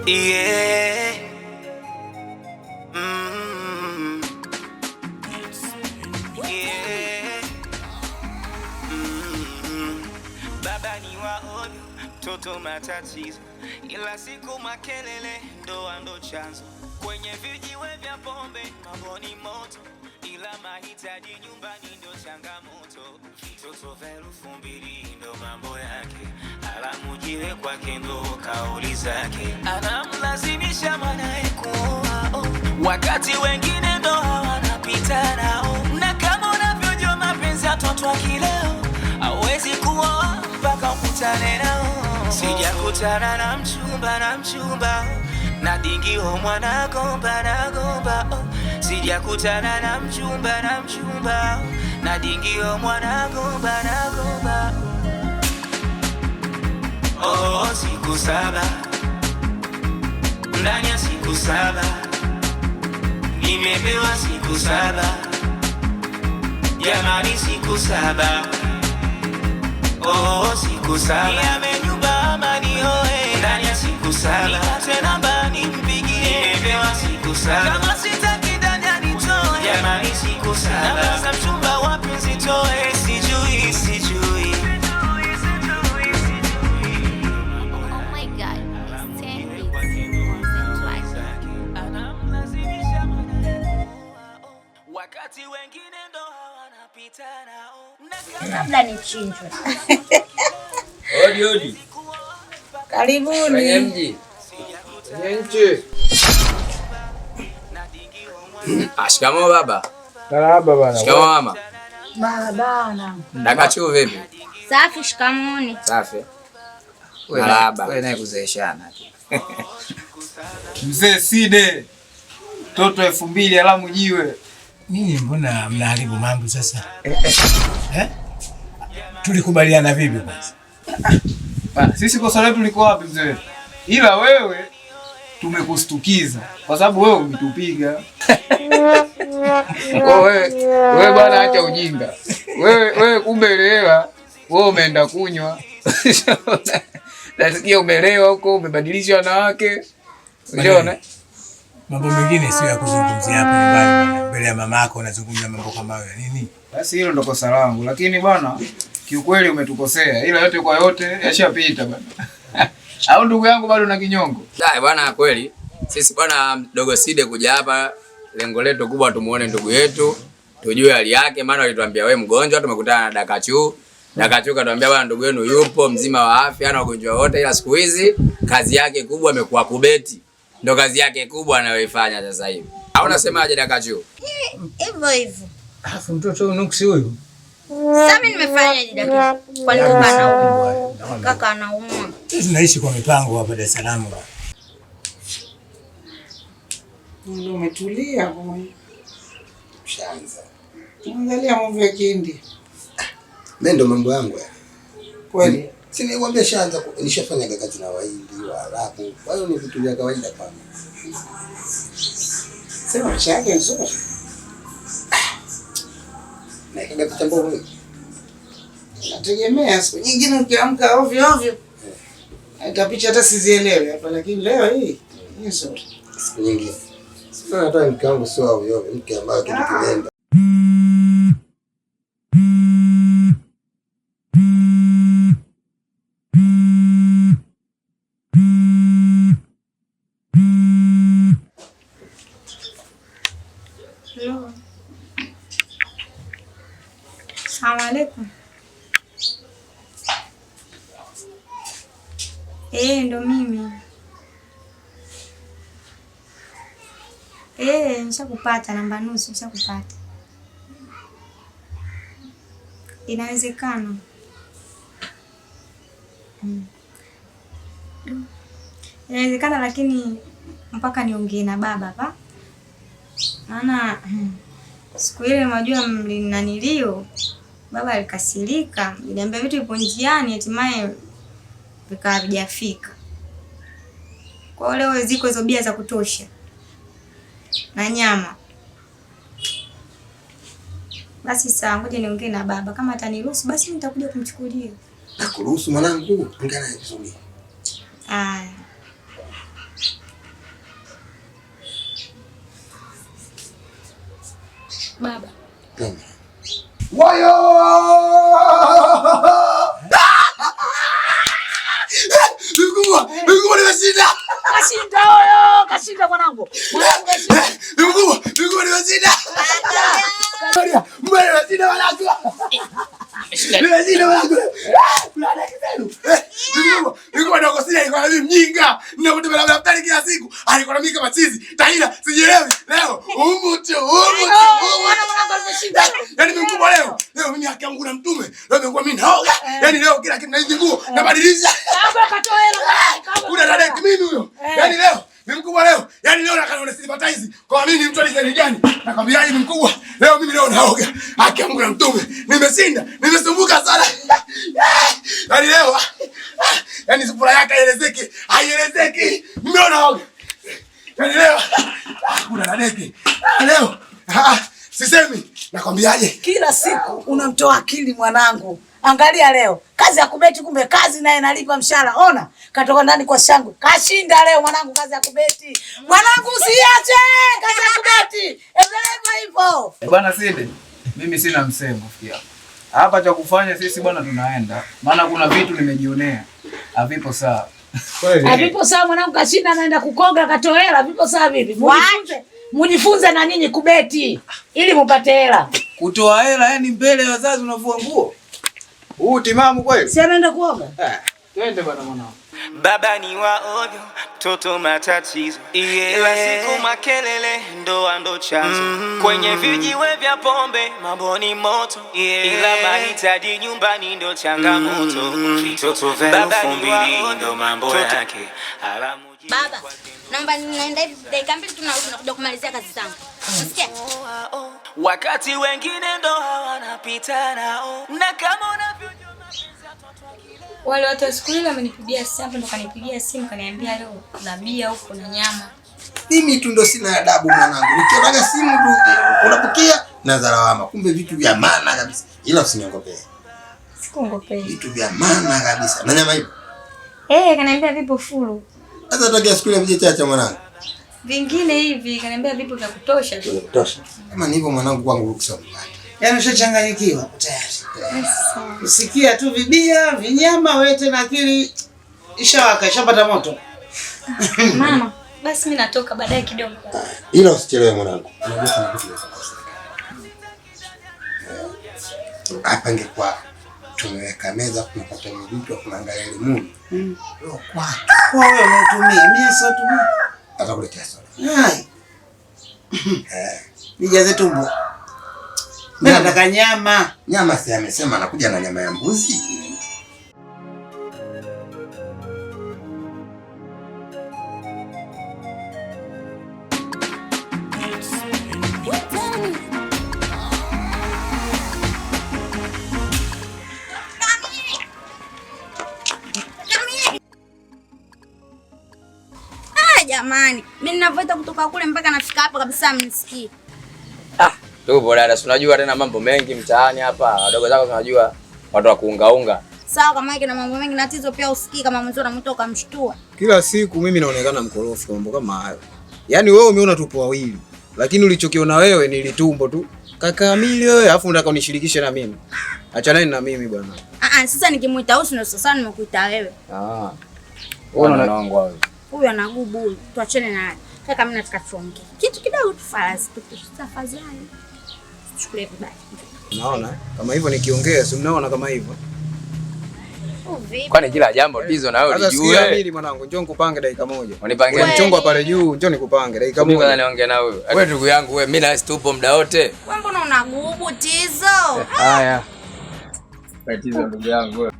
Yeah. Yeah. Baba ni waonyo, mtoto matatizo, ila siku makelele ndo chanzo. Kwenye vijiwe vya pombe mambo ni moto, ila mahitaji nyumbani ndo changamoto. Mtoto wa 2000 ndo mambo yake, alamujiwe kwake ndo kauli zake. Anamlazimisha mwanae kuoa, wakati wengine ndo hawanapita nao. Na kama unavyojua mapenzi ya watoto wa kileo, hawezi kuoa mpaka ukutane nao. Sijakutana na mchumba na dingio mwana gomba Sijakutana na mchumba na dingio mwana gomba Oh, siku 7 ndani ya siku 7 nimepewa siku 7 jamani, siku 7. Oh, siku 7 niamenyumba amani hoe ndani ya siku 7 nipate namba nimpigie nimepewa siku 7 kama sitaki ndani anitoe jamani, siku 7 namba za mchumba wapi nzitoe sijui wakati wengine ndo hawanapita nao. Labda nichinjwe. Odi. Karibuni. Mji. Nje. Shikamoo baba. Marahaba bana. Shikamoo mama. Bana. Dakachu vipi? Safi, shikamoni. Safi. Marahaba. Wewe naye kuzeeshana tu. Mzee Side. Toto 2000 alamu jiwe. Nini mbona mnaharibu mambo sasa? Tulikubaliana vipi kwanza? Bana, sisi kosa letu liko wapi mzee? Ila wewe tumekustukiza kwa sababu wewe umetupiga. Wewe bwana, acha ujinga. Wewe kumbe elewa, wewe umeenda kunywa. Nasikia umelewa huko, umebadilisha wanawake. Unaona? Mambo mengine sio ya kuzungumzia hapa nyumbani, mbele ya mama yako unazungumzia mambo kama hayo nini? Basi hilo ndo kosa langu, lakini bwana kiukweli umetukosea. Ila yote kwa yote yashapita bwana. Au ndugu yangu bado na kinyongo? Bwana kweli. Sisi bwana Dogo Side kuja hapa, lengo letu kubwa tumuone ndugu yetu, tujue hali yake, maana walituambia wewe mgonjwa, tumekutana na Dakachu. Dakachu katuambia bwana ndugu yenu yupo mzima wa afya, hana ugonjwa wote, ila siku hizi kazi yake kubwa amekuwa kubeti. Ndo kazi yake kubwa anayoifanya sasa hivi. Au unasemaje Dakachu? Hivyo. Alafu mtoto unuksi huyu. Sasa mimi nimefanyaje Dakachu? Kwa nini anaumwa? Kaka anaumwa. Sisi tunaishi kwa mipango hapa Dar es Salaam. Ndio umetulia boy. Shanza. Tuangalia mambo ya kindi. Mimi ndo mambo yangu ya. Kweli. Si nikwambia Shanza nilishafanya kazi na Wahindi, Waarabu. Kwa hiyo ni vitu vya kawaida kwangu. Sema chake nzuri. Na kile kitambo wewe. Nategemea siku nyingine ukiamka ovyo. Hata picha hata sizielewe hapa, lakini leo hii ni nzuri. Siku nyingine. Sasa hata mke wangu sio ovyo, mke ambaye kitu kimeenda. Hello. Assalamu alaikum. Ndo mimi. Nishakupata namba nusu, nishakupata. Inawezekana. Inawezekana, lakini mpaka niongee na baba hapa. Maana siku ile unajua mlinanilio baba alikasirika, niliambia vitu vipo njiani, hatimaye vikawa havijafika. Kwa hiyo leo ziko hizo bia za kutosha na nyama. Basi sawa, ngoja niongee na baba, kama ataniruhusu basi nitakuja kumchukulia. Nakuruhusu mwanangu, ongea naye vizuri. Haya. Baba. Wayo! Mkubwa nimeshinda. Kashinda huyo, kashinda mwanangu. Mwanangu kashinda. Mkubwa nimeshinda. Mbona nimeshinda mwanangu? Nimeshinda mwanangu. Mwana kitendo. Mkubwa ndio kosida alikuwa mimi mjinga. Ninapotembea na daftari kila siku. Alikuwa na mimi kama chizi. Tahila, sijielewi. Leo umutu. Mwanangu ameshinda. Yaani mkubwa leo mimi haki yangu na mtume. Leo nimekuwa mimi naoga. Yaani leo kila kitu na hizi nguo nabadilisha. Kaba katoa hela. Kuna dada mimi huyo. Yaani leo ni mkubwa leo. Yaani leo nakana sympathize. Kwa mimi ni mtu aliyeni gani? Nakwambiaje ni mkubwa. Leo mimi leo naoga. Haki yangu na mtume. Nimeshinda. Nimesumbuka sana. Yaani leo yaani sura yake haielezeki. Haielezeki. Mimi leo naoga. Yaani leo kuna dadeki. Leo sisemi. Nakwambiaje? Kila siku unamtoa akili mwanangu. Angalia leo. Kazi ya kubeti kumbe kazi naye nalipa mshahara. Ona, katoka ndani kwa shangwe. Kashinda leo mwanangu kazi ya kubeti. Mwanangu usiache kazi ya kubeti. Endelea hivyo. Bwana Sinde, mimi sina msemo fikia. Hapa cha kufanya sisi bwana tunaenda. Maana kuna vitu nimejionea. Havipo sawa. Havipo sawa mwanangu kashinda anaenda kukoga katoa hela. Vipo sawa vipi? Mujifunze na nyinyi kubeti ili mupate hela. Kutoa hela yani mbele ya wazazi unavua nguo. Huu timamu kweli? Si anaenda kuoga? Twende bwana mwanangu. Baba ni wa ovyo, mtoto matatizo. Ila siku makelele, ndoa ndo chanzo. Kwenye vijiwe vya pombe, mambo ni moto. Ila mahitaji nyumbani ndo changamoto. Vitoto vya elfu mbili ndo mambo yake. Baba, naomba ninaenda hivi dakika mbili tunakuja kumalizia kazi zangu. Unasikia? Wakati wengine ndo wanapita nao. Na kama unavyojua mapenzi ya watoto wa kile. Wale watu wa siku ile wamenipigia simu, ndo kanipigia simu kaniambia leo kuna bia huko na nyama. Mimi tu ndo sina adabu mwanangu. Nikionaga simu tu unapokia na dhalawama. Kumbe vitu vya maana kabisa. Ila usiniongopee. Sikuongopea. Vitu vya maana kabisa. Na nyama hiyo? Kaniambia vipo fulu. Sasa tokea siku ile vije chacha mwanangu. Vingine hivi kaniambia vipo vya kutosha tu. Kutosha. Kama ni hivyo mwanangu kwangu ruksa. Yaani ushachanganyikiwa tayari. Usikia tu vibia, vinyama wewe tena akili ishawaka, ishapata moto. Mama, basi mimi natoka baadaye kidogo. Ila usichelewe mwanangu. Hapa ingekuwa tumeweka meza tunapata vitu tunaangalia elimu. Leo Kwa wewe unatumia, mimi sio tumia. atakuletea soda. Hai. Nijaze tumbo. Mimi nataka nyama. Nyama si amesema anakuja na nyama ya mbuzi. Jamani, mimi ninavoita kutoka kule mpaka nafika hapa kabisa mnisikii. Tupo dada, unajua tena mambo mengi mtaani hapa. Wadogo zako tunajua watu wa kuungaunga. Sawa kama yake na mambo mengi na tizo pia usikii kama mwanzo unamtoa ukamshtua. Kila siku mimi naonekana mkorofi kwa mambo kama hayo. Yaani wewe umeona tupo wawili, lakini ulichokiona wewe ni litumbo tu. Kaka Amili wewe, afu unataka unishirikishe na mimi. Achana na mimi bwana. Sasa nikimuita huyu ndio sasa nimekuita wewe. Unaona wangu wewe. Huyu anagubu, tuachane naye. Kaka mimi nataka tuongee. Kitu kidogo tu farazi tu. Tafadhali. Chukue vibaya. Unaona? Kama hivyo nikiongea, si mnaona kama hivyo? Kwani kila jambo tizo na wewe ulijue. Sasa sikia mwanangu, njoo nikupange dakika moja. Unipange mchongo pale juu, njoo nikupange dakika moja. Mimi niongee na wewe. Wewe ndugu yangu wewe, mimi na tupo muda wote. Wewe mbona unagubu tizo? Haya. Tizo ndugu yangu wewe.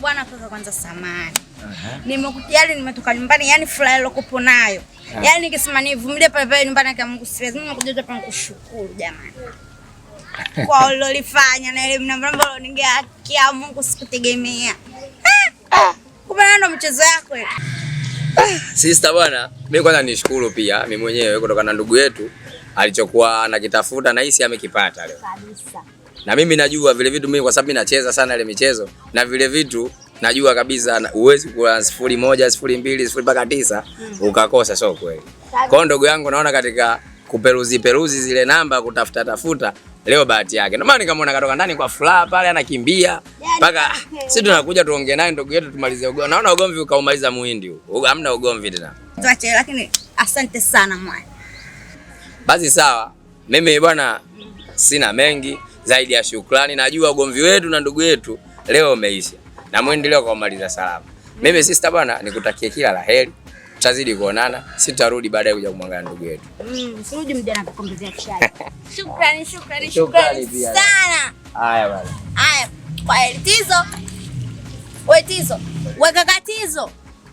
Bwana kaka kwanza samani. Nimekujali nimetoka nyumbani yani furaha lokopo nayo. Yaani nikisema nivumilie pale pale nyumbani kwa Mungu siwezi. Mimi nimekuja hapa kukushukuru jamani. Kwa ulilofanya na ile mnamba ningeakia Mungu sikutegemea. Kumbe ndo mchezo yako ile. Sister bwana, mimi kwanza nishukuru pia mimi mwenyewe kutokana na ndugu yetu alichokuwa anakitafuta na hisi amekipata leo. Kabisa. Na mimi najua vile vitu mimi kwa sababu mimi nacheza sana ile michezo na vile vitu najua kabisa uwezi kuwa 0-1, 0-2, 0 mpaka 9 ukakosa, sio kweli. Kwa hiyo ndugu yangu, naona katika kuperuzi zile namba, kutafuta leo bahati yake. Ndio maana nikamwona katoka ndani kwa furaha pale anakimbia mpaka sisi tunakuja tuongee naye ndugu yetu tumalize ugomvi. Naona ugomvi ukaumaliza muhindi huu. Hamna ugomvi tena. Tuache, lakini asante sana mwana. Basi sawa. Mimi bwana sina mengi zaidi ya shukrani. Najua ugomvi wetu na ndugu yetu leo umeisha. Na muhindi leo kaumaliza salama. Mimi sister bwana nikutakie kila laheri. Tutazidi kuonana. Sitarudi baadaye kuja kumwangalia ndugu yetu. Sirudi mjana kukombezea chai. Shukrani sana. Haya bwana. Haya, kwa heri Tizo. Wewe Tizo, wewe kaka Tizo.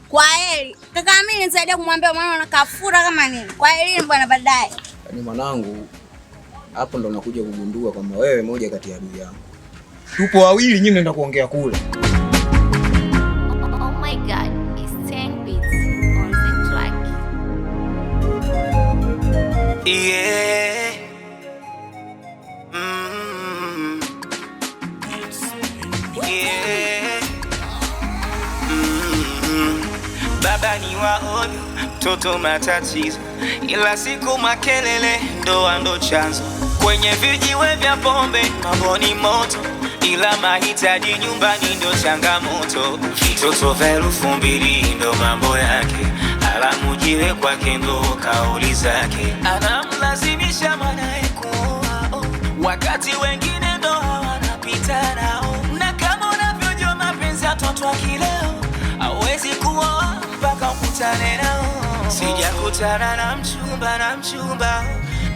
Kwa heri. Kaka mimi nisaidia kumwambia mwana unakafura kama nini. Kwa heri bwana baadaye. Yaani mwanangu, hapo ndo nakuja kugundua kwamba wewe moja kati ya adui yangu. Tupo wawili, nyinyi mnaenda kuongea kule. Oh my God. Yeah. Yeah. Baba ni waonyo, mtoto matatizo, ila siku makelele, ndoa ndo chanzo. Kwenye vijiwe vya pombe mambo ni moto, ila mahitaji nyumbani ndo changamoto. Vitoto vya 2000 ndo mambo yake, alamujiwe kwake ndo kauli zake. Anamlazimisha mwanae kuoa, wakati wengine ndo wanapita nao. Na kama unavyojua mapenzi ya watoto wa kileo, hawezi kuoa mpaka ukutane nao. Sijakutana na mchumba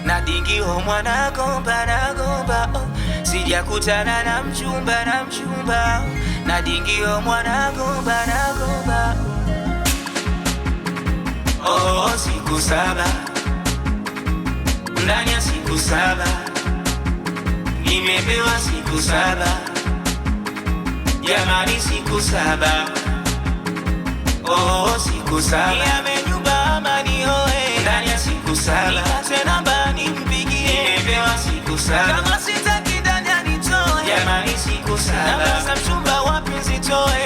na dingio mwana gomba. Sijakutana na mchumba na dingio mwana gomba. Oh, siku 7 ndani ya siku 7 nimepewa siku 7 jamani, siku 7. Oh, siku 7 niamenyumba amani hoe ndani ya siku 7 tena bani mpigie nimepewa siku 7 kama sitaki ndani anitoe jamani, siku 7 na mchumba wapi zitoe